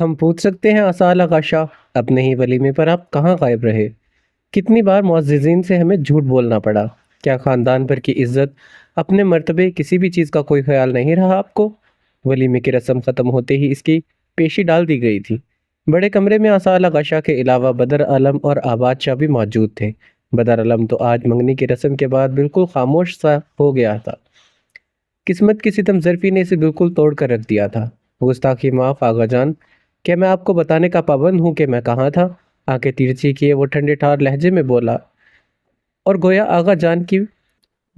ہم پوچھ سکتے ہیں آصال آغا شاہ، اپنے ہی ولیمے پر آپ کہاں غائب رہے؟ کتنی بار معززین سے ہمیں جھوٹ بولنا پڑا؟ کیا خاندان پر کی عزت، اپنے مرتبے، کسی بھی چیز کا کوئی خیال نہیں رہا آپ کو؟ ولیمے کی رسم ختم ہوتے ہی اس کی پیشی ڈال دی گئی تھی۔ بڑے کمرے میں آصال آغا شاہ کے علاوہ بدر عالم اور آباد شاہ بھی موجود تھے۔ بدر عالم تو آج منگنی کی رسم کے بعد بالکل خاموش سا ہو گیا تھا۔ قسمت کی ستم ظرفی نے اسے بالکل توڑ کر رکھ دیا تھا۔ گستاخی معاف آغا جان، کیا میں آپ کو بتانے کا پابند ہوں کہ میں کہاں تھا؟ آنکھیں ترچھی کیے وہ ٹھنڈے ٹھار لہجے میں بولا، اور گویا آغا جان کی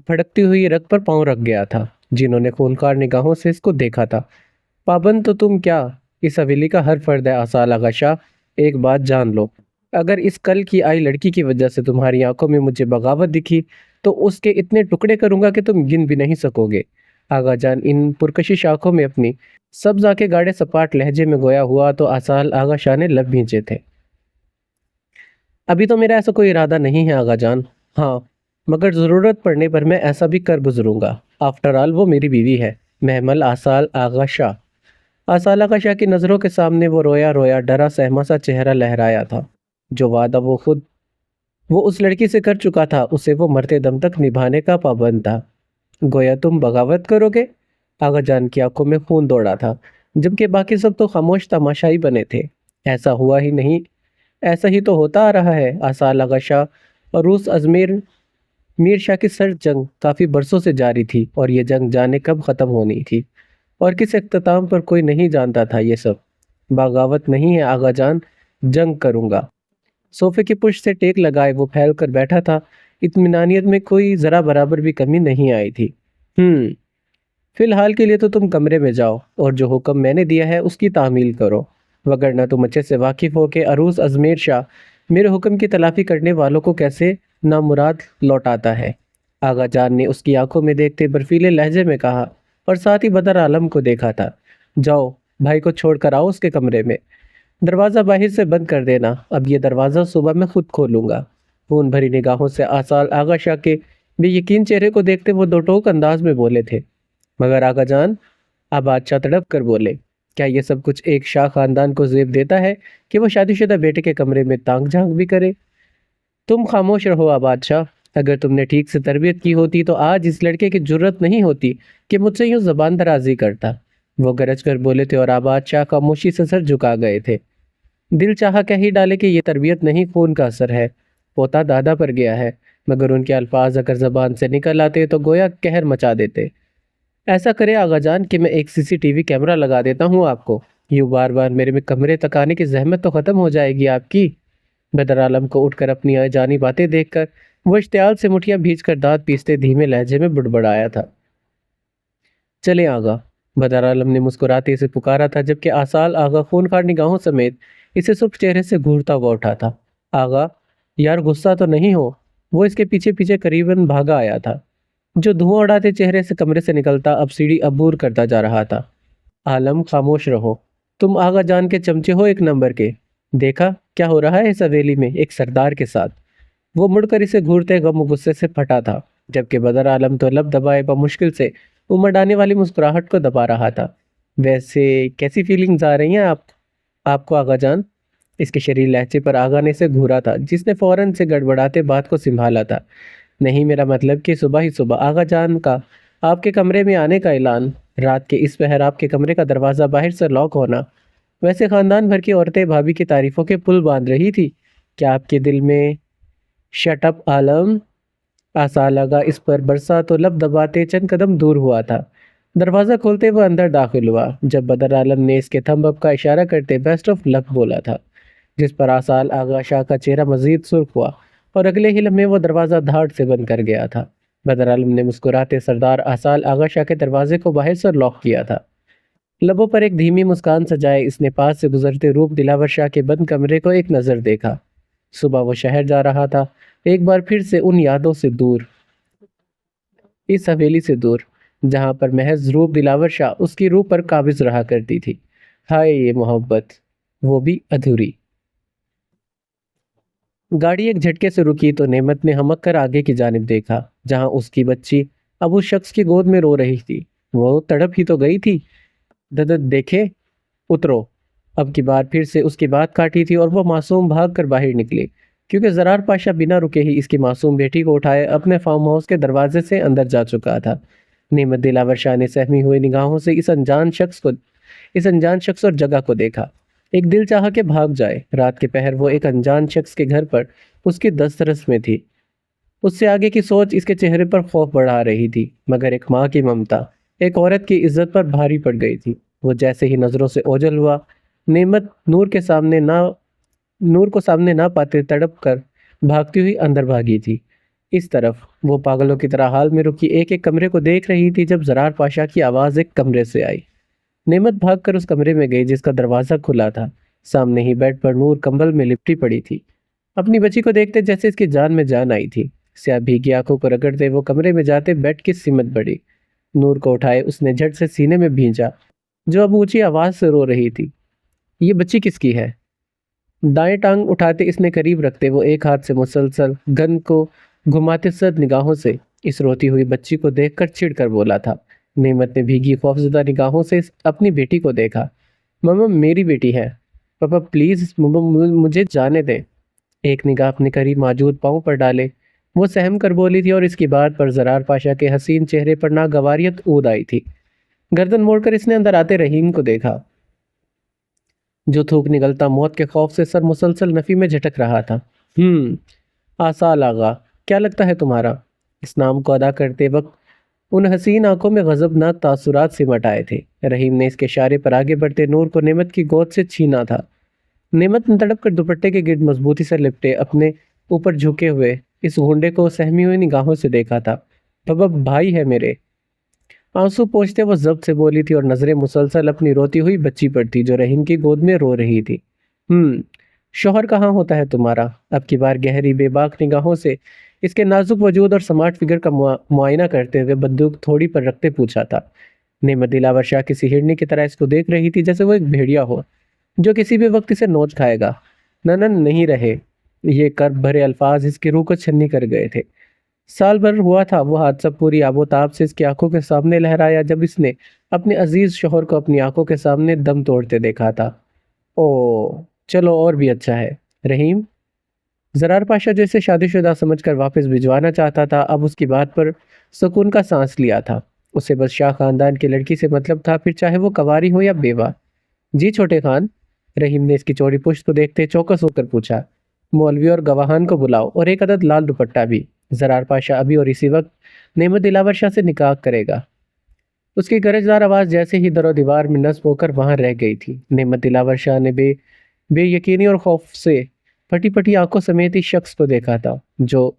بھڑکتی ہوئی رگ پر پاؤں رکھ گیا تھا، جنہوں نے خونخوار نگاہوں سے اس کو دیکھا تھا۔ پابند تو تم کیا، اس حویلی کا ہر فرد ہے آصال آغا شاہ۔ ایک بات جان لو، اگر اس کل کی آئی لڑکی کی وجہ سے تمہاری آنکھوں میں مجھے بغاوت دکھی تو اس کے اتنے ٹکڑے کروں گا کہ تم گن بھی نہیں سکو گے۔ آغا جان ان پرکشش آنکھوں میں اپنی سبز آنکھیں گاڑے سپاٹ لہجے میں گویا ہوا تو آصال آغا شاہ نے لب بھینچے تھے۔ ابھی تو میرا ایسا کوئی ارادہ نہیں ہے آغا جان، ہاں مگر ضرورت پڑنے پر میں ایسا بھی کر گزروں گا۔ آفٹر آل وہ میری بیوی ہے، محمل آصال آغا شاہ۔ آصال آغا شاہ کی نظروں کے سامنے وہ رویا رویا ڈرا سہما سا چہرہ لہرایا تھا۔ جو وعدہ وہ اس لڑکی سے کر چکا تھا، اسے وہ مرتے دم تک نبھانے کا پابند تھا۔ گویا تم بغاوت کرو گے؟ آغا جان کی آنکھوں میں خون دوڑا تھا، جبکہ باقی سب تو خاموش تماشائی بنے تھے۔ ایسا ہوا ہی نہیں، ایسا ہی تو ہوتا آ رہا ہے۔ آصال آغا شاہ اور روس ازمیر میر شاہ کی سر جنگ کافی برسوں سے جاری تھی، اور یہ جنگ جانے کب ختم ہونی تھی اور کس اختتام پر کوئی نہیں جانتا تھا۔ یہ سب بغاوت نہیں ہے آغا جان، جنگ کروں گا۔ صوفے کی پشت سے ٹیک لگائے وہ پھیل کر بیٹھا تھا، اطمینانیت میں کوئی ذرا برابر بھی کمی نہیں آئی تھی۔ فی الحال کے لیے تو تم کمرے میں جاؤ اور جو حکم میں نے دیا ہے اس کی تعمیل کرو، وگرنہ تم اچھے سے واقف ہو کہ عروس ازمیر شاہ میرے حکم کی تلافی کرنے والوں کو کیسے نامراد لوٹاتا ہے۔ آغا جان نے اس کی آنکھوں میں دیکھتے برفیلے لہجے میں کہا، اور ساتھ ہی بدر عالم کو دیکھا تھا۔ جاؤ بھائی کو چھوڑ کر آؤ اس کے کمرے میں، دروازہ باہر سے بند کر دینا، اب یہ دروازہ صبح میں خود کھولوں گا۔ خون بھری نگاہوں سے آصال آغا شاہ کے بے یقین چہرے کو دیکھتے وہ دو ٹوک انداز میں بولے تھے، مگر آغا جان؟ اب بادشاہ تڑپ کر بولے، کیا یہ سب کچھ ایک شاہ خاندان کو زیب دیتا ہے کہ وہ شادی شدہ بیٹے کے کمرے میں تانگ جھانک بھی کرے؟ تم خاموش رہو آباد شاہ، اگر تم نے ٹھیک سے تربیت کی ہوتی تو آج اس لڑکے کی جرت نہیں ہوتی کہ مجھ سے یوں زبان درازی کرتا۔ وہ گرج کر بولے تھے اور آباد شاہ خاموشی سے سر جھکا گئے تھے۔ دل چاہا کہہ ہی ڈالے کہ یہ تربیت نہیں، خون کا اثر ہے، پوتا دادا پر گیا ہے، مگر ان کے الفاظ اگر زبان سے نکل آتے تو گویا قہر مچا دیتے۔ ایسا کرے آغا جان کہ میں ایک CCTV کیمرہ لگا دیتا ہوں آپ کو، یوں بار بار میرے میں کمرے تک آنے کی زحمت تو ختم ہو جائے گی آپ کی۔ بدر عالم کو اٹھ کر اپنی جانی باتیں دیکھ کر وہ اشتعال سے مٹھیاں بھیج کر دانت پیستے دھیمے لہجے میں بڑبڑایا تھا۔ چلیں آغا، بدر عالم نے مسکراتے اسے پکارا تھا، جبکہ آصال آغا خونخوار نگاہوں سمیت اسے سرخ چہرے سے گھورتا ہوا اٹھا تھا۔ آغا یار غصہ تو نہیں ہو؟ وہ اس کے پیچھے پیچھے قریباً بھاگا آیا تھا، جو دھواں اڑاتے چہرے سے کمرے سے نکلتا اب سیڑھی عبور کرتا جا رہا تھا۔ عالم خاموش رہو، تم آغا جان کے چمچے ہو ایک نمبر کے، دیکھا کیا ہو رہا ہے اس حویلی میں ایک سردار کے ساتھ؟ وہ مڑ کر اسے گھورتے غم و غصے سے پھٹا تھا، جبکہ بدر عالم تو لب دبائے بمشکل سے امڑ آنے والی مسکراہٹ کو دبا رہا تھا۔ ویسے کیسی فیلنگز آ رہی ہیں آپ کو آغا جان؟ اس کے شریر لہجے پر آغا نے اسے گھورا تھا، جس نے فوراً سے گڑبڑاتے بات کو سنبھالا تھا۔ نہیں، میرا مطلب کہ صبح ہی صبح آغا جان کا آپ کے کمرے میں آنے کا اعلان، رات کے اس پہر آپ کے کمرے کا دروازہ باہر سے لاک ہونا، ویسے خاندان بھر کی عورتیں بھابھی کی تعریفوں کے پل باندھ رہی تھی، کیا آپ کے دل میں شٹ اپ عالم؟ آصال آغا اس پر برسا تو لب دباتے چند قدم دور ہوا تھا۔ دروازہ کھولتے وہ اندر داخل ہوا جب بدر عالم نے اس کے تھمب اپ کا اشارہ کرتے بیسٹ آف لک بولا تھا، جس پر آصال آغا شاہ کا چہرہ مزید سرخ ہوا اور اگلے ہی لمحے وہ دروازہ دھاڑ سے بند کر گیا تھا۔ بدر عالم نے مسکراتے سردار آصال آغا شاہ کے دروازے کو باہر سے لاک کیا تھا۔ لبوں پر ایک دھیمی مسکان سجائے اس نے پاس سے گزرتے روپ دلاور شاہ کے بند کمرے کو ایک نظر دیکھا۔ صبح وہ شہر جا رہا تھا، ایک بار پھر سے ان یادوں سے دور، اس حویلی سے دور، جہاں پر محض روپ دلاور شاہ اس کی روح پر قابض رہا کرتی تھی۔ ہائے یہ محبت، وہ بھی ادھوری۔ گاڑی ایک جھٹکے سے رکی تو نعمت نے ہمک کر آگے کی جانب دیکھا، جہاں اس کی بچی اب اس شخص کی گود میں رو رہی تھی۔ وہ تڑپ ہی تو گئی تھی۔ ددت دیکھے، اترو۔ اب کی بار پھر سے اس کی بات کاٹی تھی اور وہ معصوم بھاگ کر باہر نکلی، کیونکہ زرار پاشا بنا رکے ہی اس کی معصوم بیٹی کو اٹھائے اپنے فارم ہاؤس کے دروازے سے اندر جا چکا تھا۔ نعمت دلاور شاہ نے سہمی ہوئی نگاہوں سے اس انجان شخص اور جگہ کو دیکھا۔ ایک دل چاہا کہ بھاگ جائے۔ رات کے پہر وہ ایک انجان شخص کے گھر پر اس کی دسترس میں تھی۔ اس سے آگے کی سوچ اس کے چہرے پر خوف بڑھا رہی تھی، مگر ایک ماں کی ممتا ایک عورت کی عزت پر بھاری پڑ گئی تھی۔ وہ جیسے ہی نظروں سے اوجھل ہوا، نعمت نور کو سامنے نہ پاتے تڑپ کر بھاگتی ہوئی اندر بھاگی تھی۔ اس طرف وہ پاگلوں کی طرح حال میں رکی ایک ایک کمرے کو دیکھ رہی تھی جب زرار پاشا کی آواز ایک کمرے سے آئی۔ نعمت بھاگ کر اس کمرے میں گئی جس کا دروازہ کھلا تھا۔ سامنے ہی بیڈ پر نور کمبل میں لپٹی پڑی تھی، اپنی بچی کو دیکھتے جیسے اس کی جان میں جان آئی تھی۔ سیاہ بھیگی آنکھوں کو رگڑتے وہ کمرے میں جاتے بیڈ کی سمت بڑھی۔ نور کو اٹھائے اس نے جھٹ سے سینے میں بھینچا، جو اب اونچی آواز سے رو رہی تھی۔ یہ بچی کس کی ہے؟ دائیں ٹانگ اٹھاتے اس نے قریب رکھتے وہ ایک ہاتھ سے مسلسل گن کو گھماتے سرد نگاہوں سے اس روتی ہوئی بچی کو دیکھ کر چڑ کر بولا تھا۔ نعمت نے بھیگی خوفزدہ نگاہوں سے اپنی بیٹی کو دیکھا۔ ماما میری بیٹی ہے، پاپا پلیز مجھے جانے دیں۔ ایک نگاہ اپنے قریب موجود پاؤں پر ڈالے وہ سہم کر بولی تھی، اور اس کی بات پر زرار پاشا کے حسین چہرے پر ناگواریت اود آئی تھی۔ گردن موڑ کر اس نے اندر آتے رحیم کو دیکھا، جو تھوک نگلتا موت کے خوف سے سر مسلسل نفی میں جھٹک رہا تھا۔ آصال آغا، کیا لگتا ہے تمہارا؟ اس نام کو ادا کرتے وقت ان حسین آنکھوں میں غضبناک تاثرات سمٹ آئے تھے۔ رحیم نے اس کے اشارے پر آگے بڑھتے نور کو نعمت کی گود سے چھینا تھا۔ نعمت نے تڑپ کر دوپٹے کے گرد مضبوطی سے لپٹے اپنے اوپر جھکے ہوئے اس گھونڈے کو سہمی ہوئی نگاہوں سے دیکھا تھا۔ بابا بھائی ہے میرے، آنسو پوچھتے وہ ضبط سے بولی تھی، اور نظریں مسلسل اپنی روتی ہوئی بچی پر تھی جو رحیم کی گود میں رو رہی تھی۔ شوہر کہاں ہوتا ہے تمہارا؟ اب کی بار گہری بے باک نگاہوں سے اس کے نازک وجود اور سمارٹ فگر کا معائنہ کرتے ہوئے بندوق تھوڑی پر رکھتے پوچھا تھا۔ نعمت دلاور شاہ کسی ہرنی کی طرح اس کو دیکھ رہی تھی جیسے وہ ایک بھیڑیا ہو جو کسی بھی وقت اسے نوچ کھائے گا۔ ننن نہیں رہے۔ یہ کرب بھرے الفاظ اس کی روح کو چھنی کر گئے تھے۔ سال بھر ہوا تھا وہ حادثہ پوری آب و تاب سے اس کی آنکھوں کے سامنے لہرایا جب اس نے اپنے عزیز شوہر کو اپنی آنکھوں کے سامنے دم توڑتے دیکھا تھا۔ چلو اور بھی اچھا ہے۔ رحیم، زرار پاشا جو اسے شادی شدہ سمجھ کر واپس بھجوانا چاہتا تھا، اب اس کی بات پر سکون کا سانس لیا تھا۔ اسے بس شاہ خاندان کی لڑکی سے مطلب تھا، پھر چاہے وہ کنواری ہو یا بیوہ۔ جی چھوٹے خان، رحیم نے اس کی چوڑی پشت کو دیکھتے چوکس ہو کر پوچھا۔ مولوی اور گواہان کو بلاؤ اور ایک عدد لال دوپٹہ بھی۔ زرار پاشا ابھی اور اسی وقت نعمت دلاور شاہ سے نکاح کرے گا۔ اس کی گرجدار آواز جیسے ہی در و دیوار میں نصب ہو کر وہاں رہ گئی تھی۔ نعمت دلاور شاہ نے بے یقینی اور خوف سے پھٹی پھٹی آنکھوں سمیت اس شخص کو دیکھا تھا جو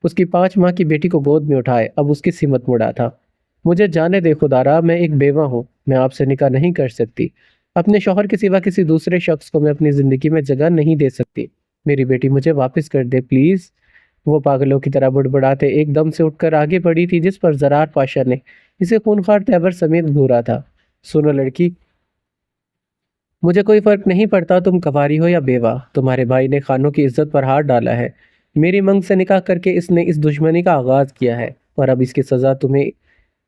اس کی 5 ماہ کی بیٹی کو گود میں اٹھائے اب اس کی سمت مڑا تھا۔ مجھے جانے دے خدارا، میں ایک بیوہ ہوں، میں آپ سے نکاح نہیں کر سکتی۔ اپنے شوہر کے سوا کسی دوسرے شخص کو میں اپنی زندگی میں جگہ نہیں دے سکتی۔ میری بیٹی مجھے واپس کر دے پلیز۔ وہ پاگلوں کی طرح بڑبڑاتے ایک دم سے اٹھ کر آگے بڑھی تھی، جس پر زرار پاشا نے اسے خونخوار تیور سمیت گھورا تھا۔ سنو لڑکی، مجھے کوئی فرق نہیں پڑتا تم کنواری ہو یا بیوہ، تمہارے بھائی نے خانوں کی عزت پر ہاتھ ڈالا ہے۔ میری منگ سے نکاح کر کے اس نے اس دشمنی کا آغاز کیا ہے، اور اب اس کی سزا تمہیں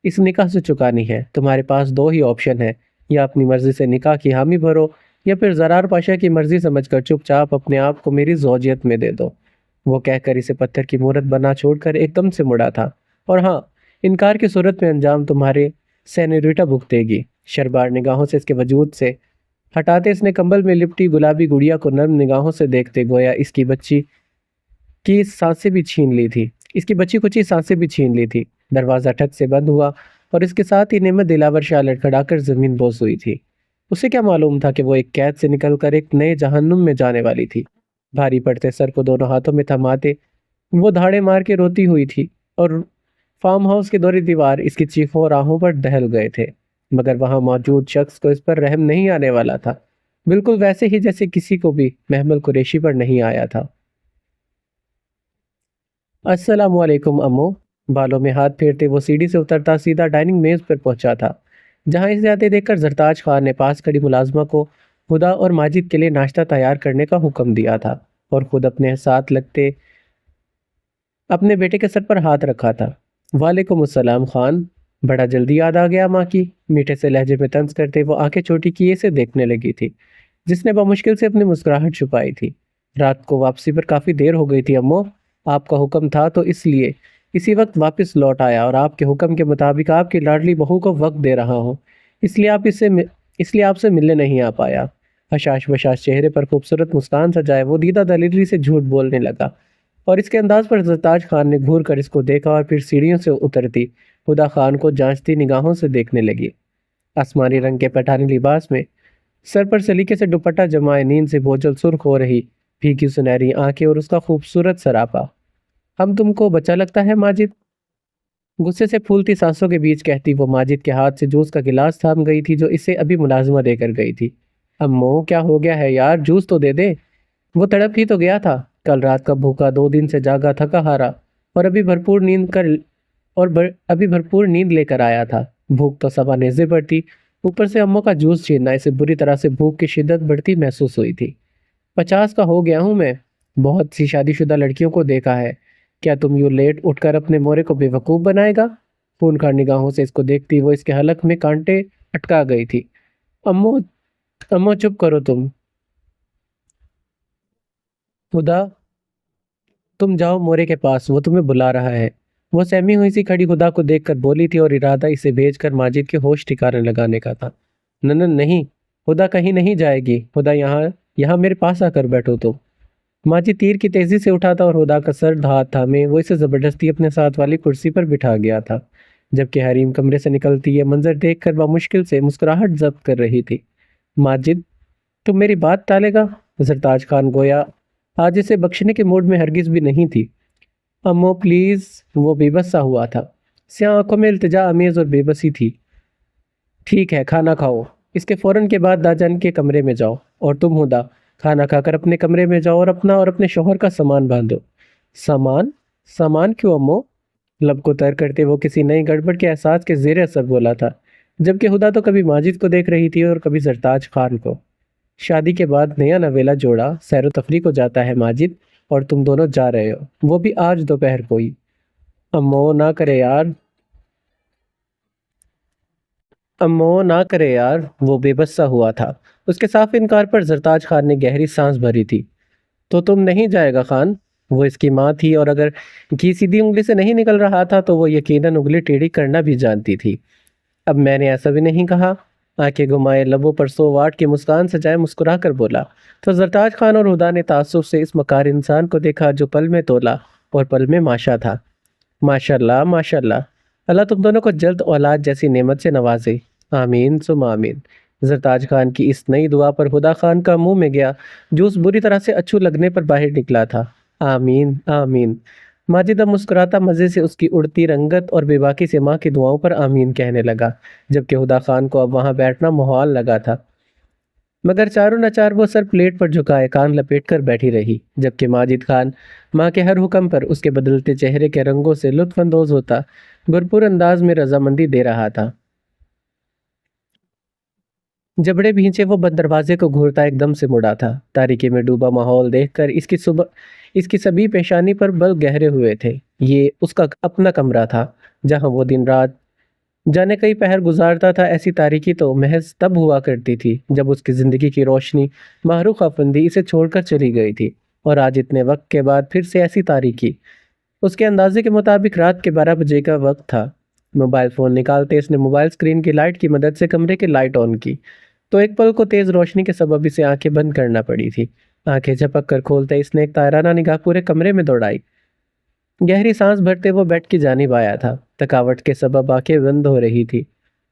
اس نکاح سے چکانی ہے۔ تمہارے پاس 2 ہی آپشن ہیں، یا اپنی مرضی سے نکاح کی حامی بھرو، یا پھر زرار پاشا کی مرضی سمجھ کر چپ چاپ اپنے آپ کو میری زوجیت میں دے دو۔ وہ کہہ کر اسے پتھر کی مورت بنا چھوڑ کر ایک دم سے مڑا تھا۔ اور ہاں، انکار کی صورت میں انجام تمہارے سینیوریٹا بھگتے گی۔ شربار نگاہوں سے اس کے وجود سے ہٹاتے اس نے کمبل میں لپٹی گلابی گڑیا کو نرم نگاہوں سے دیکھتے گویا اس کی بچی کی سانسیں بھی چھین لی تھی۔ اس کی بچی کچی سانسیں بھی چھین لی تھی۔ دروازہ ٹھک سے بند ہوا اور اس کے ساتھ ہی نعمت دلاور شاہ لڑکھڑا کر زمین بوس ہوئی تھی۔ اسے کیا معلوم تھا کہ وہ ایک قید سے نکل کر ایک نئے جہنم میں جانے والی تھی۔ بھاری پڑتے سر کو دونوں ہاتھوں میں تھماتے وہ دھاڑے مار کے روتی ہوئی تھی، اور فارم ہاؤس کے دوری دیوار اس کی چیخوں اور آہوں پر دہل گئے تھے، مگر وہاں موجود شخص کو اس پر رحم نہیں آنے والا تھا، بالکل ویسے ہی جیسے کسی کو بھی محمل قریشی پر نہیں آیا تھا۔ السلام علیکم امو۔ بالوں میں ہاتھ پھیرتے وہ سیڑھی سے اترتا سیدھا ڈائننگ میز پر پہنچا تھا، جہاں اسے آتے دیکھ کر زرتاج خان نے پاس کھڑی ملازمہ کو خدا اور ماجد کے لیے ناشتہ تیار کرنے کا حکم دیا تھا، اور خود اپنے ساتھ لگتے اپنے بیٹے کے سر پر ہاتھ رکھا تھا۔ وعلیکم السلام خان، بڑا جلدی یاد آ گیا ماں کی، میٹھے سے لہجے میں طنز کرتے وہ آنکھیں چھوٹی کیے سے دیکھنے لگی تھی، جس نے بمشکل سے اپنی مسکراہٹ چھپائی تھی۔ رات کو واپسی پر کافی دیر ہو گئی تھی امو، آپ کا حکم تھا تو اس لیے اسی وقت واپس لوٹ آیا، اور آپ کے حکم کے مطابق آپ کی لاڈلی بہو کو وقت دے رہا ہوں، اس لیے آپ سے ملنے نہیں آ پایا۔ حشاش بشاش چہرے پر خوبصورت مسکان سجائے وہ دیدہ دلیری سے جھوٹ بولنے لگا، اور اس کے انداز پر زرتاج خان نے گھور کر اس کو دیکھا اور پھر سیڑھیوں سے اترتی ہدا خان کو جانچتی نگاہوں سے دیکھنے لگی۔ آسمانی رنگ کے پٹھانی لباس میں سر پر سلیقے سے دوپٹہ جمائے نیند سے بوجھل سرخ ہو رہی بھیگی سنہری آنکھیں اور اس کا خوبصورت سراپا۔ ہم تم کو بچا لگتا ہے ماجد؟ غصے سے پھولتی سانسوں کے بیچ کہتی وہ ماجد کے ہاتھ سے جوس کا گلاس تھام گئی تھی جو اسے ابھی ملازمہ دے کر گئی تھی۔ امو کیا ہو گیا ہے یار، جوس تو دے دے۔ وہ تڑپ ہی تو گیا تھا، کل رات کا بھوکا، 2 دن سے جاگا تھکا ہارا، اور ابھی بھرپور نیند لے کر آیا تھا۔ بھوک تو صبا نیزے پر تھی، اوپر سے امو کا جوس چھیننا، اسے بری طرح سے بھوک کی شدت بڑھتی محسوس ہوئی تھی۔ 50 کا ہو گیا ہوں میں، بہت سی شادی شدہ لڑکیوں کو دیکھا ہے، کیا تم یوں لیٹ اٹھ کر اپنے مورے کو بے وقوف بنائے گا؟ خونخوار نگاہوں سے اس کو دیکھتی وہ اس کے حلق میں کانٹے اٹکا گئی تھی۔ امو امو چپ کرو تم، خدا تم جاؤ مورے کے پاس، وہ تمہیں بلا رہا ہے۔ وہ سہمی ہوئی سی کھڑی خدا کو دیکھ کر بولی تھی، اور ارادہ اسے بھیج کر ماجد کے ہوش ٹھکانے لگانے کا تھا۔ نہیں، خدا کہیں نہیں جائے گی، خدا یہاں میرے پاس آ کر بیٹھو تم۔ ماجد تیر کی تیزی سے اٹھا تھا اور خدا کا سر ہاتھ تھامے وہ اسے زبردستی اپنے ساتھ والی کرسی پر بٹھا گیا تھا، جبکہ حریم کمرے سے نکلتی یہ منظر دیکھ کر بمشکل سے مسکراہٹ ضبط کر رہی تھی۔ ماجد تم میری بات ٹالے گا؟ زرتاج خان گویا آج اسے بخشنے کے موڈ میں ہرگز بھی نہیں تھی۔ امو پلیز، وہ بے بس سا ہوا تھا، سیاہ آنکھوں میں التجا امیز اور بے بسی تھی۔ ٹھیک ہے، کھانا کھاؤ، اس کے فوراً کے بعد داجان کے کمرے میں جاؤ، اور تم ہدا کھانا کھا کر اپنے کمرے میں جاؤ اور اپنا اور اپنے شوہر کا سامان باندھو۔ سامان؟ سامان کیوں امو؟ لب کو تر کرتے وہ کسی نئی گڑبڑ کے احساس کے زیر اثر بولا تھا، جبکہ ہدا تو کبھی ماجد کو دیکھ رہی تھی اور کبھی زرتاج خان کو۔ شادی کے بعد نیا نویلا جوڑا سیر و تفریح کو جاتا ہے ماجد، اور تم دونوں جا رہے ہو، وہ بھی آج دوپہر کو ہی۔ امو نہ کرے یار، امو نہ کرے یار، وہ بے بس سا ہوا تھا۔ اس کے صاف انکار پر زرتاج خان نے گہری سانس بھری تھی۔ تو تم نہیں جائے گا خان؟ وہ اس کی ماں تھی، اور اگر گھی سیدھی انگلی سے نہیں نکل رہا تھا تو وہ یقیناً انگلی ٹیڑھی کرنا بھی جانتی تھی۔ اب میں نے ایسا بھی نہیں کہا، آنکھیں گھمائے لبوں پر 100 واٹ کی مسکان سجائے مسکرا کر بولا۔ تو زرتاج خان اور ہدا نے تعصب سے اس مکار انسان کو دیکھا جو پل میں تولا اور پل میں ماشا تھا۔ ماشاءاللہ ماشاءاللہ، اللہ تم دونوں کو جلد اولاد جیسی نعمت سے نوازے، آمین ثم آمین۔ زرتاج خان کی اس نئی دعا پر ہدا خان کا منہ میں گیا جوس بری طرح سے اچھو لگنے پر باہر نکلا تھا۔ آمین آمین۔ ماجد اب مسکراتا مزے سے اس کی اڑتی رنگت اور بے باکی سے ماں کی دعاؤں پر آمین کہنے لگا، جبکہ ہدا خان کو اب وہاں بیٹھنا محال لگا تھا، مگر چاروں ناچار وہ سر پلیٹ پر جھکائے کان لپیٹ کر بیٹھی رہی، جبکہ ماجد خان ماں کے ہر حکم پر اس کے بدلتے چہرے کے رنگوں سے لطف اندوز ہوتا بھرپور انداز میں رضامندی دے رہا تھا۔ جبڑے بھینچے وہ بند دروازے کو گھورتا ایک دم سے مڑا تھا۔ تاریکی میں ڈوبا ماحول دیکھ کر اس کی سبھی پیشانی پر بل گہرے ہوئے تھے۔ یہ اس کا اپنا کمرہ تھا، جہاں وہ دن رات جانے کئی پہر گزارتا تھا۔ ایسی تاریکی تو محض تب ہوا کرتی تھی جب اس کی زندگی کی روشنی محروق افندی اسے چھوڑ کر چلی گئی تھی، اور آج اتنے وقت کے بعد پھر سے ایسی تاریکی۔ اس کے اندازے کے مطابق رات کے 12 بجے کا وقت تھا۔ موبائل فون نکالتے اس نے موبائل سکرین کی لائٹ کی مدد سے کمرے کی لائٹ آن کی، تو ایک پل کو تیز روشنی کے سبب اسے آنکھیں بند کرنا پڑی تھی۔ آنکھیں جھپک کر کھولتے اس نے ایک تائرانہ نگاہ پورے کمرے میں دوڑائی۔ گہری سانس بھرتے وہ بیڈ کی جانب آیا تھا، تھکاوٹ کے سبب آنکھیں بند ہو رہی تھی،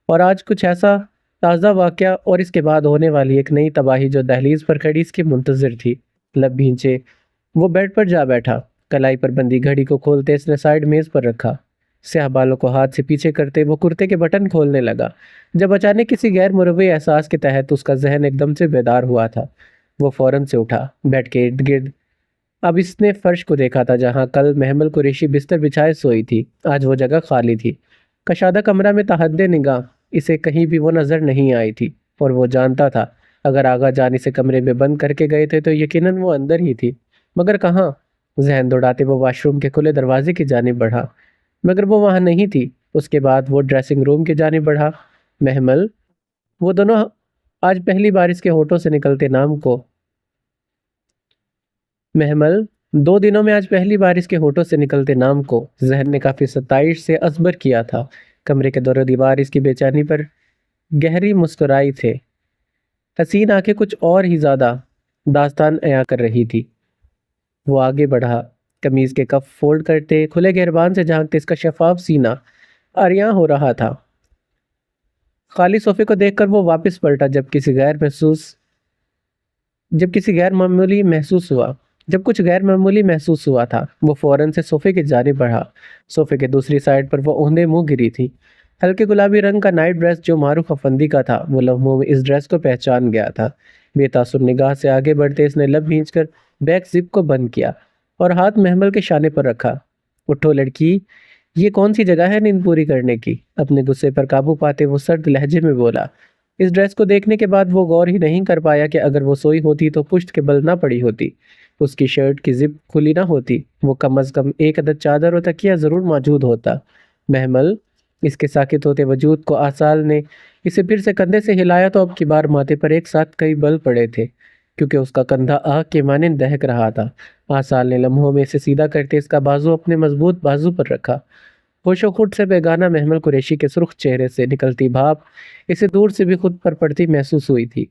اور آج کچھ ایسا تازہ واقعہ اور اس کے بعد ہونے والی ایک نئی تباہی جو دہلیز پر کھڑی اس کی منتظر تھی۔ لب بھینچے وہ بیڈ پر جا بیٹھا، کلائی پر بندی گھڑی کو کھولتے اس نے سائیڈ میز پر رکھا۔ سیاہ بالوں کو ہاتھ سے پیچھے کرتے وہ کرتے کے بٹن کھولنے لگا، جب اچانک کسی غیر مروی احساس کے تحت اس کا ذہن ایک دم سے بیدار ہوا تھا۔ وہ فوراً سے اٹھا، بیڈ کے ارد گرد اب اس نے فرش کو دیکھا تھا، جہاں کل محمل قریشی بستر بچھائے سوئی تھی، آج وہ جگہ خالی تھی۔ کشادہ کمرہ میں تحد نگاہ اسے کہیں بھی وہ نظر نہیں آئی تھی، اور وہ جانتا تھا اگر آغا جان اسے کمرے میں بند کر کے گئے تھے تو یقیناً وہ اندر ہی تھی، مگر کہاں؟ ذہن دوڑاتے وہ واش روم کے کھلے دروازے کی جانب بڑھا، مگر وہ وہاں نہیں تھی۔ اس کے بعد وہ ڈریسنگ روم کی جانب بڑھا۔ محمل، وہ دونوں آج پہلی بار اس کے ہونٹوں سے نکلتے نام کو محمل 2 دنوں میں آج پہلی بار اس کے ہونٹوں سے نکلتے نام کو ذہن نے کافی ستائش سے ازبر کیا تھا۔ کمرے کے دور و دیوار اس کی بے چینی پر گہری مسکرائی تھے۔ حسین آنکھیں کچھ اور ہی زیادہ داستان عیا کر رہی تھی۔ وہ آگے بڑھا، قمیض کے کف فولڈ کرتے کھلے گہربان سے جھانکتے اس کا شفاف سینہ عریاں ہو رہا تھا۔ خالی صوفے کو دیکھ کر وہ واپس پلٹا جب کچھ غیر معمولی محسوس ہوا تھا۔ وہ فوراً سے صوفے کی جانب بڑھا۔ صوفے کے دوسری سائیڈ پر وہ اوندے منہ گری تھی۔ ہلکے گلابی رنگ کا نائٹ ڈریس جو معروف افندی کا تھا، وہ لمحوں میں اس ڈریس کو پہچان گیا تھا۔ بے تاثر نگاہ سے آگے بڑھتے اس نے لب بھینچ کر بیک زپ کو بند کیا اور ہاتھ محمل کے شانے پر رکھا۔ اٹھو لڑکی، یہ کون سی جگہ ہے نیند پوری کرنے کی؟ اپنے غصے پر قابو پاتے وہ سرد لہجے میں بولا۔ اس ڈریس کو دیکھنے کے بعد وہ غور ہی نہیں کر پایا کہ اگر وہ سوئی ہوتی تو پشت کے بل نہ پڑی ہوتی، اس کی شرٹ کی زپ کھلی نہ ہوتی، وہ کم از کم ایک عدد چادر اور تکیہ ضرور موجود ہوتا۔ محمل، اس کے ساکت ہوتے وجود کو آصال نے اسے پھر سے کندھے سے ہلایا تو اب کی بار ماتھے پر ایک ساتھ کئی بل پڑے تھے، کیونکہ اس کا کندھا آگ کے مانند دہک رہا تھا۔ آصال نے لمحوں میں اسے سیدھا کرتے اس کا بازو اپنے مضبوط بازو پر رکھا۔ ہوش و خود سے بیگانہ محمل قریشی کے سرخ چہرے سے نکلتی بھاپ اسے دور سے بھی خود پر پڑتی محسوس ہوئی تھی۔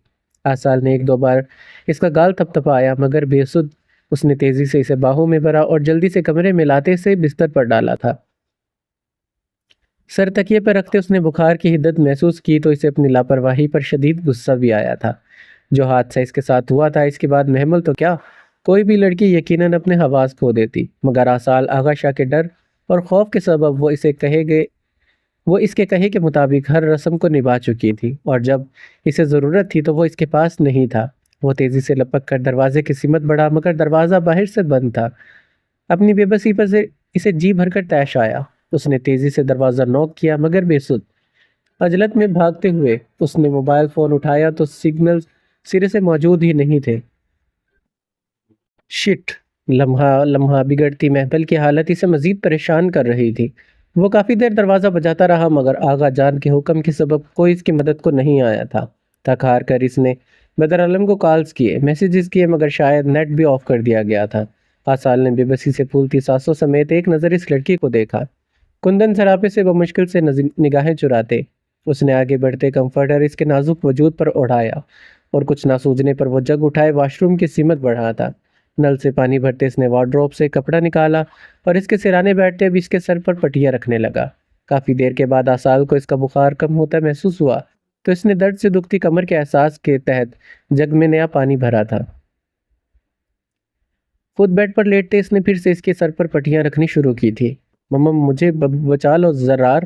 آصال نے 1-2 بار اس کا گال تھپتھپایا، مگر بے سود اس نے تیزی سے اسے باہوں میں بھرا اور جلدی سے کمرے میں لاتے سے بستر پر ڈالا تھا۔ سر تکیے پر رکھتے اس نے بخار کی حدت محسوس کی تو اسے اپنی لاپرواہی پر شدید غصہ بھی آیا تھا۔ جو حادثہ اس کے ساتھ ہوا تھا، اس کے بعد محمل تو کیا، کوئی بھی لڑکی یقیناً اپنے حواس کھو دیتی، مگر آصال آغا شاہ کے ڈر اور خوف کے سبب وہ اس کے کہے کے مطابق ہر رسم کو نبھا چکی تھی، اور جب اسے ضرورت تھی تو وہ اس کے پاس نہیں تھا۔ وہ تیزی سے لپک کر دروازے کی سمت بڑھا، مگر دروازہ باہر سے بند تھا۔ اپنی بے بسی پر سے اسے جی بھر کر طیش آیا۔ اس نے تیزی سے دروازہ نوک کیا، مگر بے سود۔ عجلت میں بھاگتے ہوئے اس نے موبائل فون اٹھایا تو سگنل سرے سے موجود ہی نہیں تھے۔ شٹ! لمحہ بگڑتی محمل کی حالت اسے مزید پریشان کر رہی تھی۔ وہ کافی دیر دروازہ بجاتا رہا، مگر آغا جان کے حکم کے سبب کوئی اس کی مدد کو نہیں آیا تھا۔ تھک ہار کر اس نے بدر عالم کو کالز کیے، میسیجز کیے، مگر شاید نیٹ بھی آف کر دیا گیا تھا۔ آصال نے بے بسی سے پھولتی سانسوں سمیت ایک نظر اس لڑکی کو دیکھا۔ کندن سراپے سے بمشکل سے نگاہیں چراتے اس نے آگے بڑھتے کمفرٹر اس کے نازک وجود پر اڑایا، اور کچھ نہ سوجنے پر وہ جگ اٹھائے واش روم کی سمت بڑھا تھا۔ نل سے پانی بھرتے اس نے وارڈروب سے کپڑا نکالا اور اس کے سرانے بیٹھتے اب اس کے سر پر پٹیاں رکھنے لگا۔ کافی دیر کے بعد آصال کو اس کا بخار کم ہوتا محسوس ہوا تو اس نے درد سے دکھتی کمر کے احساس کے تحت جگ میں نیا پانی بھرا تھا۔ خود بیڈ پر لیٹتے اس نے پھر سے اس کے سر پر پٹیاں رکھنی شروع کی تھی۔ مما مجھے بچا لو زرار،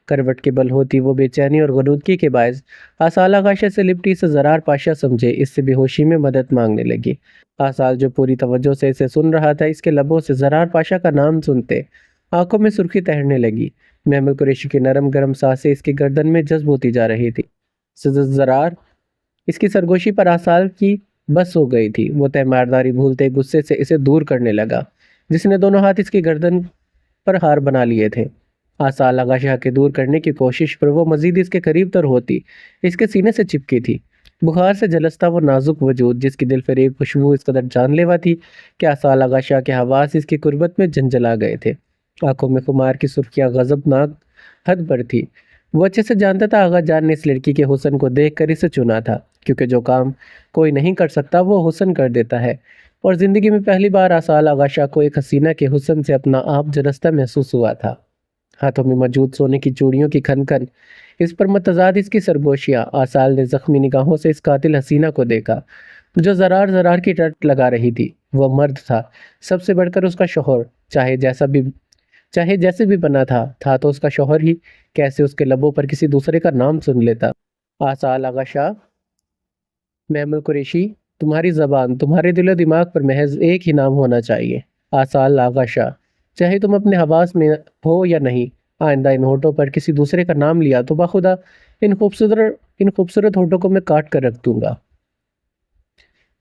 کروٹ کے بل ہوتی وہ بے چینی اور غنودگی کے باعث آصال آغاشہ سے لپٹی اسے زرار پاشا سمجھے اس سے بے ہوشی میں مدد مانگنے لگی۔ آصال جو پوری توجہ سے اسے سن رہا تھا، اس کے لبوں سے زرار پاشا کا نام سنتے آنکھوں میں سرخی تہرنے لگی۔ محمل قریشی کی نرم گرم سانسیں اس کی گردن میں جذب ہوتی جا رہی تھی۔ زرار، اس کی سرگوشی پر آصال کی بس ہو گئی تھی۔ وہ تیمارداری بھولتے غصے سے اسے دور کرنے لگا، جس نے دونوں ہاتھ اس کی گردن پر ہار بنا لیے تھے۔ آصال آغا شاہ کے دور کرنے کی کوشش پر وہ مزید اس کے قریب تر ہوتی اس کے سینے سے چپکی تھی۔ بخار سے جلستا وہ نازک وجود جس کی دل فریب خوشبو اس قدر جان لیوا تھی کہ آصال آغا شاہ کے حواس اس کی قربت میں جھنجھلا گئے تھے۔ آنکھوں میں خمار کی سرخیاں غضبناک حد پر تھی۔ وہ اچھے سے جانتا تھا آغا جان نے اس لڑکی کے حسن کو دیکھ کر اسے چنا تھا، کیونکہ جو کام کوئی نہیں کر سکتا وہ حسن کر دیتا ہے، اور زندگی میں پہلی بار آصال آغا شاہ کو ایک حسینہ کے حسن سے اپنا آپ جلستا محسوس ہوا تھا۔ ہاتھوں میں موجود سونے کی چوڑیوں کی کھن کھن، اس پر متضاد اس کی سرگوشیاں۔ آصال نے زخمی نگاہوں سے اس قاتل حسینہ کو دیکھا جو زرار کی رٹ لگا رہی تھی۔ وہ مرد تھا، سب سے بڑھ کر اس کا شوہر، چاہے جیسے بھی بنا تھا تو اس کا شوہر ہی کیسے اس کے لبوں پر کسی دوسرے کا نام سن لیتا۔ آصال آغا شاہ، محمل قریشی، تمہاری زبان، تمہارے دل و دماغ پر محض ایک ہی نام ہونا چاہیے، آصال آغا شاہ۔ چاہے تم اپنے حواس میں ہو یا نہیں، آئندہ ان ہونٹوں پر کسی دوسرے کا نام لیا تو بخدا ان خوبصورت ہونٹوں کو میں کاٹ کر رکھ دوں گا۔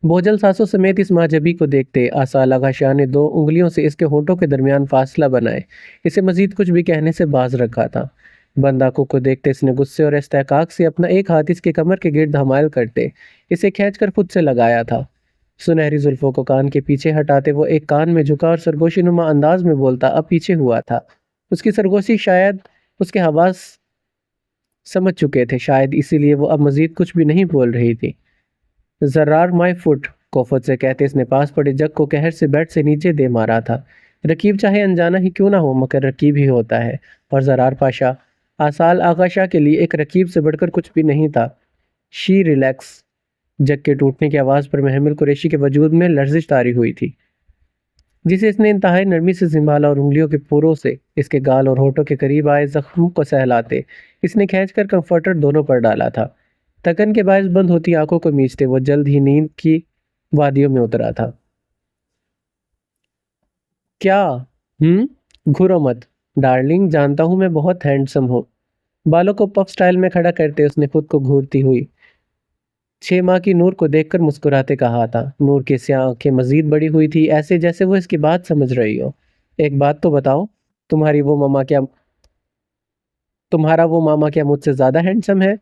بوجھل سانسوں سمیت اس ماجبی کو دیکھتے آصال آغا شاہ نے 2 انگلیوں سے اس کے ہونٹوں کے درمیان فاصلہ بنائے اسے مزید کچھ بھی کہنے سے باز رکھا تھا۔ بند آنکھوں کو دیکھتے اس نے غصے اور استحقاق سے اپنا ایک ہاتھ اس کے کمر کے گرد حمائل کرتے اسے کھینچ کر خود سے لگایا تھا۔ سنہری زلفوں کو کان کے پیچھے ہٹاتے وہ ایک کان میں جھکا اور سرگوشی نما انداز میں بولتا اب پیچھے ہوا تھا۔ اس کی سرگوشی شاید اس کے حواس سمجھ چکے تھے، شاید اسی لیے وہ اب مزید کچھ بھی نہیں بول رہی تھی۔ زرار مائی فٹ، کوفت سے کہتے اس نے پاس پڑے جگ کو قہر سے بیٹ سے نیچے دے مارا تھا۔ رکیب چاہے انجانا ہی کیوں نہ ہو مگر رکیب ہی ہوتا ہے، اور زرار پاشا آصال آغا شاہ کے لیے ایک رکیب سے بڑھ کر کچھ بھی نہیں تھا۔ شی ریلیکس۔ جگ کے ٹوٹنے کی آواز پر محمل قریشی کے وجود میں لرزش طاری ہوئی تھی، جسے اس نے انتہائی نرمی سے سنبھالا اور انگلیوں کے پوروں سے اس کے گال اور ہونٹوں کے قریب آئے زخم کو سہلاتے اس نے کھینچ کر کمفرٹر دونوں پر ڈالا تھا۔ تکن کے باعث بند ہوتی آنکھوں کو میچتے وہ جلد ہی نیند کی وادیوں میں اترا تھا۔ کیا گھرو مت ڈارلنگ، جانتا ہوں میں بہت ہینڈسم ہوں۔ بالوں کو پف سٹائل میں کھڑا کرتے اس نے خود کو گھورتی ہوئی 6 ماہ کی نور کو دیکھ کر مسکراتے کہا تھا۔ نور کی سیاہ آنکھیں مزید بڑی ہوئی تھی، ایسے جیسے وہ اس کی بات سمجھ رہی ہو۔ ایک بات تو بتاؤ، تمہارا وہ ماما کیا مجھ سے زیادہ ہینڈسم ہے؟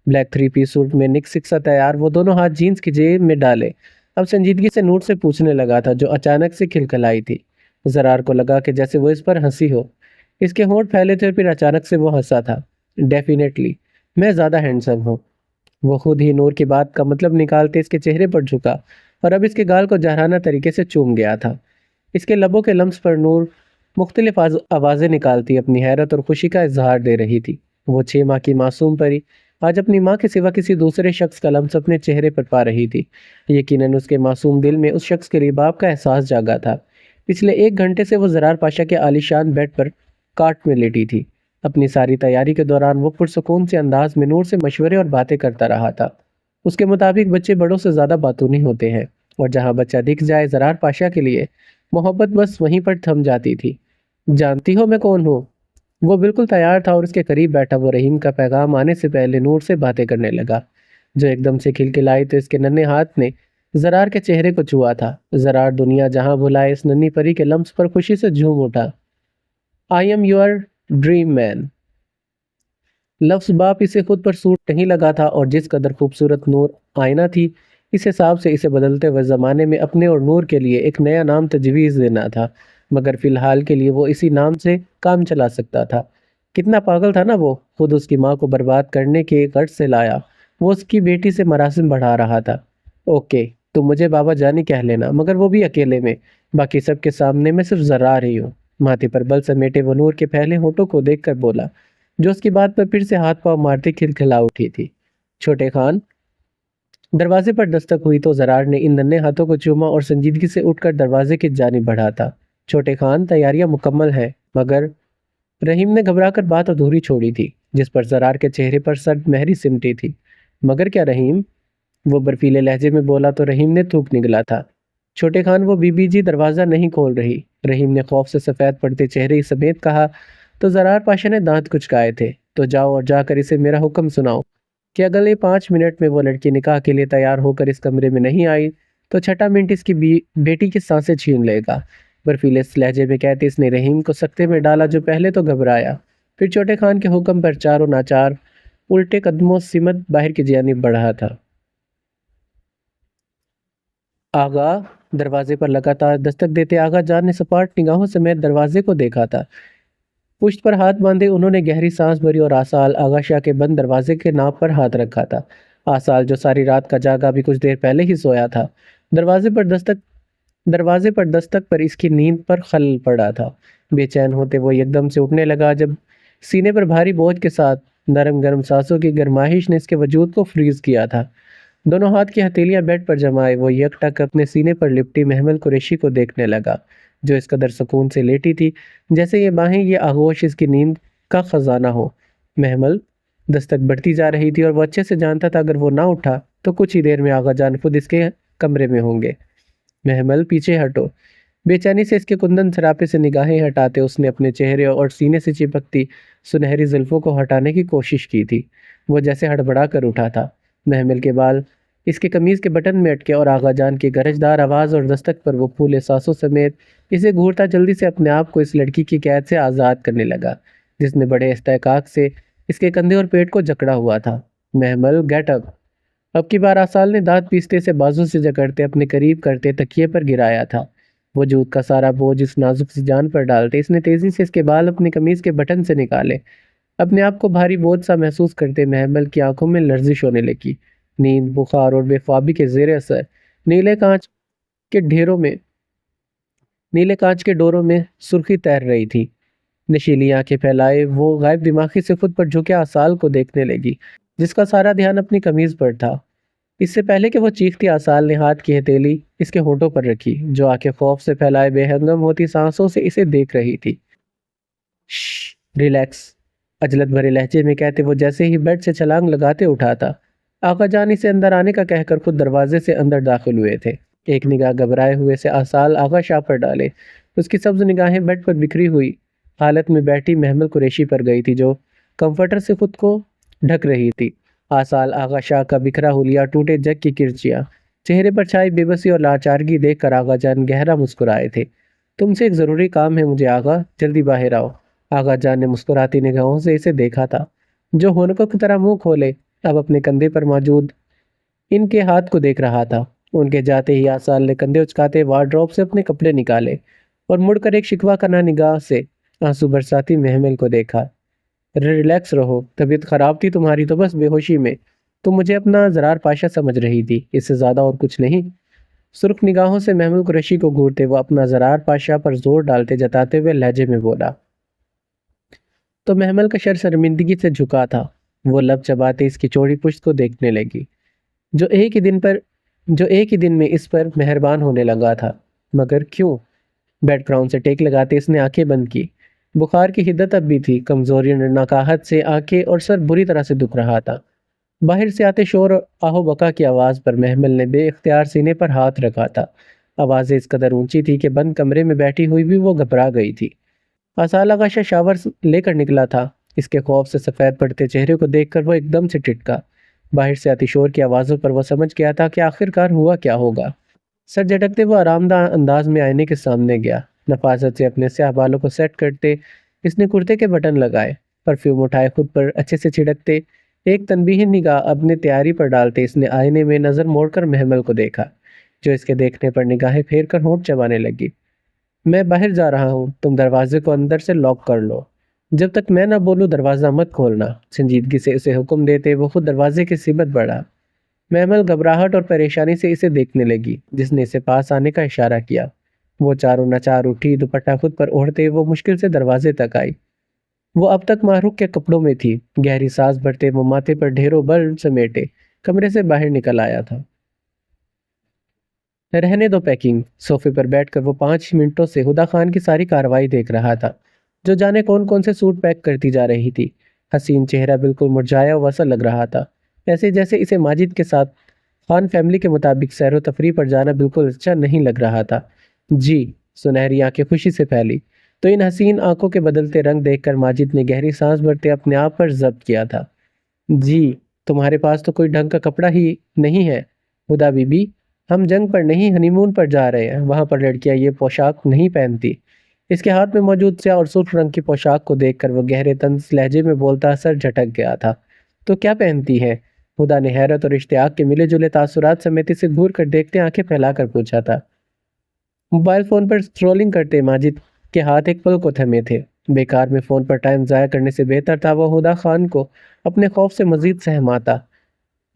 بلیک 3 پیس سوٹ میں نک سکسا تیار، وہ دونوں ہاتھ جینز کی جیب میں ڈالے اب سنجیدگی سے نور سے پوچھنے لگا تھا، جو اچانک سے کھلکھلائی تھی۔ زرار کو لگا کہ جیسے وہ اس پر ہنسی ہو، اس کے ہونٹ پھیلے تھے اور پھر اچانک سے وہ ہنسا تھا۔ ڈیفینیٹلی میں زیادہ ہینڈسم ہوں۔ وہ خود ہی نور کی بات کا مطلب نکالتے اس کے چہرے پر جھکا اور اب اس کے گال کو جارحانہ طریقے سے چوم گیا تھا۔ اس کے لبوں کے لمس پر نور مختلف آوازیں نکالتی اپنی حیرت اور خوشی کا اظہار دے رہی تھی۔ وہ 6 ماہ کی معصوم پری آج اپنی ماں کے سوا کسی دوسرے شخص کا لمس اپنے چہرے پر پا رہی تھی۔ یقیناً اس کے معصوم دل میں اس شخص کے رباب کا احساس جاگا تھا۔ پچھلے 1 گھنٹے سے وہ زرار پاشا کے عالیشان بیڈ پر کاٹ میں لیٹی تھی۔ اپنی ساری تیاری کے دوران وہ پرسکون سے انداز میں نور سے مشورے اور باتیں کرتا رہا تھا۔ اس کے مطابق بچے بڑوں سے زیادہ باتونی ہوتے ہیں، اور جہاں بچہ دکھ جائے زرار پاشا کے لیے محبت بس وہیں پر تھم جاتی تھی۔ جانتی ہو میں کون ہوں؟ وہ بالکل تیار تھا اور اس کے قریب بیٹھا وہ رحیم کا پیغام آنے سے پہلے نور سے باتیں کرنے لگا، جو ایک دم سے کھلکھلائی تو اس کے ننھے ہاتھ نے زرار کے چہرے کو چھوا تھا۔ زرار دنیا جہاں بھلائے اس ننھی پری کے لمس پر خوشی سے جھوم اٹھا۔ آئی ایم یور ڈریم مین۔ لفظ باپ اسے خود پر سوٹ نہیں لگا تھا، اور جس قدر خوبصورت نور آئینہ تھی اس حساب سے اسے بدلتے ہوئے زمانے میں اپنے اور نور کے لیے ایک نیا نام تجویز دینا تھا، مگر فی الحال کے لیے وہ اسی نام سے کام چلا سکتا تھا۔ کتنا پاگل تھا نا وہ، خود اس کی ماں کو برباد کرنے کے غرض سے لایا، وہ اس کی بیٹی سے مراسم بڑھا رہا تھا۔ اوکے تم مجھے بابا جانی کہہ لینا، مگر وہ بھی اکیلے میں، باقی سب کے سامنے میں صرف زرار ہی ہوں۔ ماتھے پر بل سمیٹے وہ نور کے پھیلے ہونٹوں کو دیکھ کر بولا، جو اس کی بات پر پھر سے ہاتھ پاؤں مارتے کھلکھلا اٹھی تھی۔ چھوٹے خان۔ دروازے پر دستک ہوئی تو زرار نے ان ننھے ہاتھوں کو چوما اور سنجیدگی سے اٹھ کر دروازے کی جانب بڑھا تھا۔ چھوٹے خان تیاریاں مکمل ہیں، مگر رحیم نے گھبرا کر بات ادھوری چھوڑی تھی، جس پر زرار کے چہرے پر سرد مہری سمٹی تھی۔ مگر کیا رحیم؟ وہ برفیلے لہجے میں بولا تو رحیم نے تھوک نگلا تھا۔ چھوٹے خان وہ بی بی جی دروازہ نہیں کھول رہی، رحیم نے خوف سے سفید پڑتے چہرے سمیت کہا تو زرار پاشا نے دانت کچکائے تھے۔ تو جاؤ اور جا کر اسے میرا حکم سناؤ کہ اگلے 5 منٹ میں وہ لڑکی نکاح کے لیے تیار ہو کر اس کمرے میں نہیں آئی تو چھٹا منٹ اس کی بیٹی کی سانسیں چھین لے گا۔ برفیلے لہجے میں کہتے اس نے رحیم کو سکتے میں ڈالا، جو پہلے تو گھبرایا، پھر چھوٹے خان کے حکم پر چاروں ناچار الٹے قدموں سمت باہر کی جانب بڑھا تھا۔ آغا دروازے پر لگاتار دستک دیتے آغا جان نے سپاٹ نگاہوں سمیت دروازے کو دیکھا تھا۔ پشت پر ہاتھ باندھے انہوں نے گہری سانس بھری اور آصال آغا شاہ کے بند دروازے کے ناپ پر ہاتھ رکھا تھا۔ آصال جو ساری رات کا جاگا بھی کچھ دیر پہلے ہی سویا تھا، دروازے پر دستک پر اس کی نیند پر خلل پڑا تھا۔ بے چین ہوتے وہ یکدم سے اٹھنے لگا، جب سینے پر بھاری بوجھ کے ساتھ نرم گرم سانسوں کی گرمائش نے اس کے وجود کو فریز کیا تھا۔ دونوں ہاتھ کی ہتھیلیاں بیڈ پر جمائے وہ یک ٹک اپنے سینے پر لپٹی محمل قریشی کو دیکھنے لگا، جو اس قدر سکون سے لیٹی تھی جیسے یہ باہیں یہ آغوش اس کی نیند کا خزانہ ہو۔ محمل دستک بڑھتی جا رہی تھی اور وہ اچھے سے جانتا تھا اگر وہ نہ اٹھا تو کچھ ہی دیر میں آغا جان خود اس کے کمرے میں ہوں گے۔ محمل پیچھے ہٹو۔ بے چینی سے اس کے کندن سراپے سے نگاہیں ہٹاتے اس نے اپنے چہرے اور سینے سے چپکتی سنہری زلفوں کو ہٹانے کی کوشش کی تھی۔ وہ جیسے ہڑبڑا کر اٹھا تھا۔ محمل کے بال اس کے قمیض کے بٹن میں اٹکے اور آغا جان کی گرجدار آواز اور دستک پر وہ پھولے سانسوں سمیت اسے گھورتا جلدی سے اپنے آپ کو اس لڑکی کی قید سے آزاد کرنے لگا جس نے بڑے استحقاق سے اس کے کندھے اور پیٹ کو جکڑا ہوا تھا۔ محمل گیٹ اپ! اب کی بار آسال نے دانت پیستے سے بازو سے جکڑتے اپنے قریب کرتے تکیے پر گرایا تھا۔ وجود کا سارا بوجھ اس نازک سی جان پر ڈالتے اس نے تیزی سے اس کے بال اپنی قمیض کے بٹن سے نکالے۔ اپنے آپ کو بھاری بوجھ سا محسوس کرتے محمل کی آنکھوں میں لرزش ہونے لگی۔ نیند، بخار اور بے خوابی کے زیر اثر نیلے کانچ کے ڈوروں میں سرخی تیر رہی تھی۔ نشیلی آنکھیں پھیلائے وہ غائب دماغی سے خود پر جھکے آسال کو دیکھنے لگی جس کا سارا دھیان اپنی قمیض پر تھا۔ اس سے پہلے کہ وہ چیختی آسال نے ہاتھ کی ہتھیلی اس کے ہونٹوں پر رکھی جو آنکھیں خوف سے پھیلائے بے ہنگم ہوتی سانسوں سے اسے دیکھ رہی تھی۔ شش، ریلیکس، عجلت بھرے لہجے میں کہتے وہ جیسے ہی بیڈ سے چھلانگ لگاتے اٹھاتا۔ آقا جان اسے اندر آنے کا کہہ کر خود دروازے سے اندر داخل ہوئے تھے۔ ایک نگاہ گھبرائے ہوئے سے آسال آغا شاہ پر ڈالے۔ اس کی سبز نگاہیں بیڈ پر بکھری ہوئی حالت میں بیٹھی محمل قریشی پر گئی تھی جو کمفرٹر سے خود کو ڈھک رہی تھی۔ آسال آغا شاہ کا بکھرا حلیہ، ٹوٹے جگ کی کرچیاں، چہرے پر چھائی بے بسی اور لاچارگی دیکھ کر آغا جان گہرا مسکرائے تھے۔ تم سے ایک ضروری کام ہے مجھے آغا، جلدی باہر آؤ۔ آغا جان نے مسکراتی نگاہوں سے اسے دیکھا تھا جو ہونکوں کی طرح منہ کھولے اب اپنے کندھے پر موجود ان کے ہاتھ کو دیکھ رہا تھا۔ ان کے جاتے ہی آسال نے کندھے اچکاتے وارڈروب سے اپنے کپڑے نکالے اور مڑ کر ایک شکوہ کرنا نگاہ سے آنسو برساتی محمل کو دیکھا۔ ریلیکس رہو، طبیعت خراب تھی تمہاری تو بس بے ہوشی میں تم مجھے اپنا زرار پاشا سمجھ رہی تھی، اس سے زیادہ اور کچھ نہیں۔ سرخ نگاہوں سے محمل قریشی کو گھورتے وہ اپنا زرار پاشا پر زور ڈالتے جتاتے ہوئے لہجے میں بولا۔ تو محمل کا سر شرمندگی سے جھکا تھا۔ وہ لب چباتے اس کی چوڑی پشت کو دیکھنے لگی جو ایک ہی دن میں اس پر مہربان ہونے لگا تھا۔ مگر کیوں؟ بیڈ گراؤنڈ سے ٹیک لگاتے اس نے آنکھیں بند کی۔ بخار کی حدت اب بھی تھی، کمزوری اور نقاہت سے آنکھیں اور سر بری طرح سے دکھ رہا تھا۔ باہر سے آتے شور اور آہو بکا کی آواز پر محمل نے بے اختیار سینے پر ہاتھ رکھا تھا۔ آوازیں اس قدر اونچی تھی کہ بند کمرے میں بیٹھی ہوئی بھی وہ گھبرا گئی تھی۔ آسال آغا شاہ شاور لے کر نکلا تھا۔ اس کے خوف سے سفید پڑتے چہرے کو دیکھ کر وہ ایک دم سے ٹٹکا۔ باہر سے آتی شور کی آوازوں پر وہ سمجھ گیا تھا کہ آخرکار ہوا کیا ہوگا۔ سر جھٹکتے وہ آرام دہ انداز میں آئینے کے سامنے گیا۔ نفاست سے اپنے سیاہ بالوں کو سیٹ کرتے اس نے کرتے کے بٹن لگائے، پرفیوم اٹھائے خود پر اچھے سے چھڑکتے ایک تنبیہی نگاہ اپنے تیاری پر ڈالتے اس نے آئینے میں نظر موڑ کر محمل کو دیکھا جو اس کے دیکھنے پر نگاہیں پھیر کر ہونٹ چبانے لگی۔ میں باہر جا رہا ہوں، تم دروازے کو اندر سے لاک کر لو، جب تک میں نہ بولوں دروازہ مت کھولنا۔ سنجیدگی سے اسے حکم دیتے وہ خود دروازے کی سمت بڑھا۔ محمل گھبراہٹ اور پریشانی سے اسے دیکھنے لگی جس نے اسے پاس آنے کا اشارہ کیا۔ وہ چاروں ناچار اٹھی، دوپٹہ خود پر اوڑھتے وہ مشکل سے دروازے تک آئی۔ وہ اب تک ماہروق کے کپڑوں میں تھی۔ گہری سانس بھرتے وہ ماتھے پر ڈھیروں بل سمیٹے کمرے سے باہر نکل آیا تھا۔ رہنے دو پیکنگ۔ صوفے پر بیٹھ کر وہ 5 منٹوں سے ہدا خان کی ساری کارروائی دیکھ رہا تھا جو جانے کون کون سے سوٹ پیک کرتی جا رہی تھی۔ حسین چہرہ بالکل مرجھایا ہوا سا لگ رہا تھا، ایسے جیسے اسے ماجد کے ساتھ خان فیملی کے مطابق سیر و تفریح پر جانا بالکل اچھا نہیں لگ رہا تھا۔ جی، سنہری آنکھیں خوشی سے پھیلی تو ان حسین آنکھوں کے بدلتے رنگ دیکھ کر ماجد نے گہری سانس بھرتے اپنے آپ پر ضبط کیا تھا۔ جی، تمہارے پاس تو کوئی ڈھنگ کا کپڑا ہی نہیں ہے ہدا بی بی، ہم جنگ پر نہیں ہنی مون پر جا رہے ہیں، وہاں پر لڑکیاں یہ پوشاک نہیں پہنتی۔ اس کے ہاتھ میں موجود سیاہ اور سرخ رنگ کی پوشاک کو دیکھ کر وہ گہرے طنز لہجے میں بولتا سر جھٹک گیا تھا۔ تو کیا پہنتی ہے؟ ہدا نے حیرت اور اشتیاق کے ملے جلے تاثرات سمیت اسے گھور کر دیکھتے آنکھیں پھیلا کر پوچھا تھا۔ موبائل فون پر اسکرولنگ کرتے ماجد کے ہاتھ ایک پل کو تھمے تھے۔ بیکار میں فون پر ٹائم ضائع کرنے سے بہتر تھا وہ ہدا خان کو اپنے خوف سے مزید سہماتا۔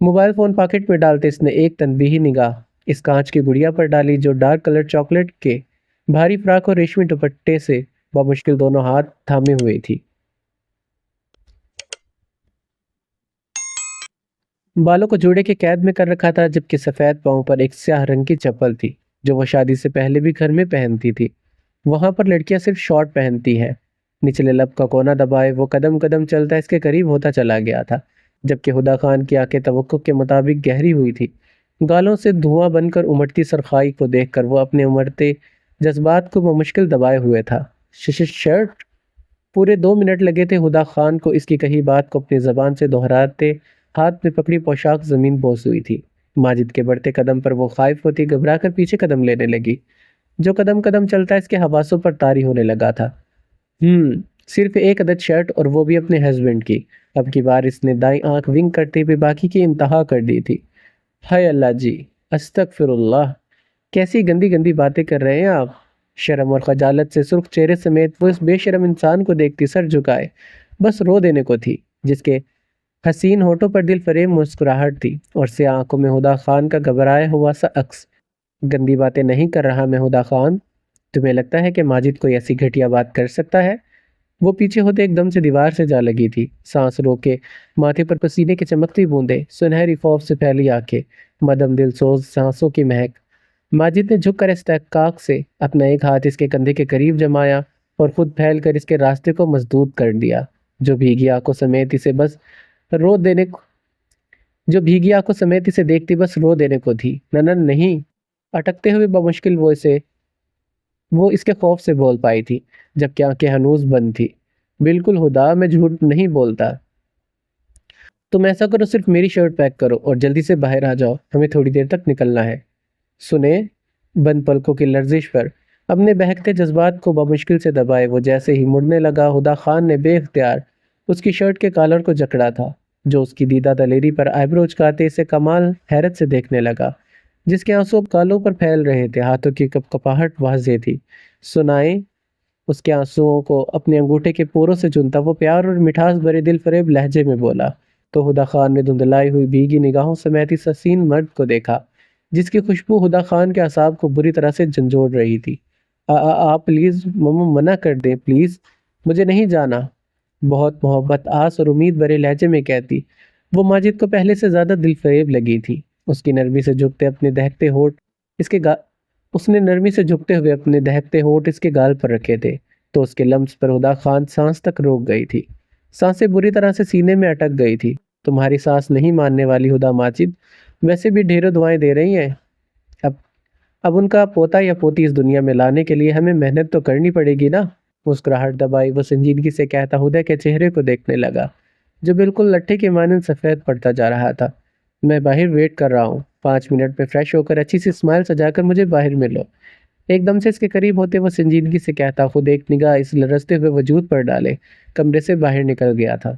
موبائل فون پاکٹ میں ڈالتے اس نے ایک تنبیہی نگاہ اس کانچ کی گڑیا پر ڈالی جو ڈارک کلر چاکلیٹ کے بھاری فراق اور ریشمی دوپٹے سے بمشکل دونوں ہاتھ تھامے ہوئے تھی۔ بالوں کو جوڑے کے قید میں کر رکھا تھا جبکہ سفید پاؤں پر ایک سیاہ رنگ کی چپل تھی جو وہ شادی سے پہلے بھی گھر میں پہنتی تھی۔ وہاں پر لڑکیاں صرف شارٹ پہنتی ہے۔ نچلے لب کا کونا دبائے وہ قدم قدم چلتا اس کے قریب ہوتا چلا گیا تھا جبکہ ہدا خان کی آنکھیں توقع کے مطابق گہری ہوئی تھی۔ گالوں سے دھواں بن کر امٹتی سرخائی کو دیکھ کر وہ اپنے امڑتے جذبات کو بمشکل دبائے ہوئے تھا۔ شرٹ! پورے 2 منٹ لگے تھے ہدا خان کو اس کی کہی بات کو اپنی زبان سے دہراتے ہاتھ میں پکڑی پوشاک زمین بوس ہوئی تھی۔ ماجد کے بڑھتے قدم پر وہ خائف ہوتی گھبرا کر پیچھے قدم لینے لگی۔ جو قدم قدم چلتا اس کے حواسوں پر طاری ہونے لگا تھا۔ صرف ایک عدد شرٹ اور وہ بھی اپنے ہسبینڈ کی۔ اب کی بار اس نے دائیں آنکھ ونگ کرتے ہوئے باقی کی انتہا کر دی تھی۔ ہائے اللہ جی، استغفر اللہ، کیسی گندی گندی باتیں کر رہے ہیں آپ؟ شرم اور خجالت سے سرخ چہرے سمیت وہ اس بے شرم انسان کو دیکھتی سر جھکائے بس رو دینے کو تھی، جس کے حسین ہونٹوں پر دل فریب مسکراہٹ تھی اور سیاہ آنکھوں میں ہدا خان کا گھبرایا ہوا سا عکس۔ گندی باتیں نہیں کر رہا میں ہدا خان، تمہیں لگتا ہے کہ ماجد کوئی ایسی گھٹیا بات کر سکتا ہے؟ وہ پیچھے ہوتے ایک دم سے دیوار سے جا لگی تھی، سانس روکے، ماتھے پر پسینے کی چمکتی بوندیں، سنہری خوف سے پھیلی آنکھیں، مدم دل سوز سانسوں کی مہک۔ ماجد نے جھک کر استحقاق سے اپنا ایک ہاتھ اس کے کندھے کے قریب جمایا اور خود پھیل کر اس کے راستے کو مسدود کر دیا، جو بھیگی آنکھوں سمیت اسے دیکھتی بس رو دینے کو تھی۔ ننن نہیں، اٹکتے ہوئے بمشکل وہ اس کے خوف سے بول پائی تھی، جبکہ آنکھیں ہنوز بند تھی۔ بالکل ہدا، میں جھوٹ نہیں بولتا۔ تم ایسا کرو، صرف میری شرٹ پیک کرو اور جلدی سے باہر آ جاؤ، ہمیں تھوڑی دیر تک نکلنا ہے۔ سنیں، بند پلکوں کی لرزش پر اپنے بہکتے جذبات کو بمشکل سے دبائے وہ جیسے ہی مڑنے لگا، ہدا خان نے بے اختیار اس کی شرٹ کے کالر کو جکڑا تھا، جو اس کی دیدہ دلیری پر آئیبرو اچکاتے اسے کمال حیرت سے دیکھنے لگا، جس کے آنسو اب گالوں پر پھیل رہے تھے، ہاتھوں کی کپکپاہٹ واضح تھی۔ سنائیں، اس کے آنسوؤں کو اپنے انگوٹھے کے پوروں سے چنتا وہ پیار اور مٹھاس بھرے دل فریب لہجے میں بولا، تو ہدا خان نے دھندلائی ہوئی بھیگی نگاہوں سمیت اس حسین مرد کو دیکھا، جس کی خوشبو ہدا خان کے اعصاب کو بری طرح سے جھنجھوڑ رہی تھی۔ آپ پلیز منع کر دیں، پلیز، مجھے نہیں جانا، بہت محبت آس اور امید بھرے لہجے میں کہتی۔ وہ ماجد کو پہلے سے زیادہ دل فریب لگی تھی۔ اس نے نرمی سے جھکتے ہوئے اپنے دہکتے ہونٹ اس کے گال پر رکھے تھے، تو اس کے لمس پر ہدا خان سانس تک روک گئی تھی۔ سانسیں بری طرح سے سینے میں اٹک گئی تھی۔ تمہاری سانس نہیں ماننے والی ہدا ماجد، ویسے بھی ڈھیروں دعائیں دے رہی ہیں، اب ان کا پوتا یا پوتی اس دنیا میں لانے کے لیے ہمیں محنت تو کرنی پڑے گی نا۔ مسکراہٹ دبائی وہ سنجیدگی سے کہتا ہدا کے چہرے کو دیکھنے لگا، جو بالکل لٹھے کے مانند سفید پڑتا جا رہا تھا۔ میں باہر ویٹ کر رہا ہوں، 5 منٹ میں فریش ہو کر اچھی سی اسمائل سجا کر مجھے باہر ملو۔ ایک دم سے اس کے قریب ہوتے وہ سنجیدگی سے کہتا خود ایک نگاہ اس لرزتے ہوئے وجود پر ڈالے کمرے سے باہر نکل گیا تھا۔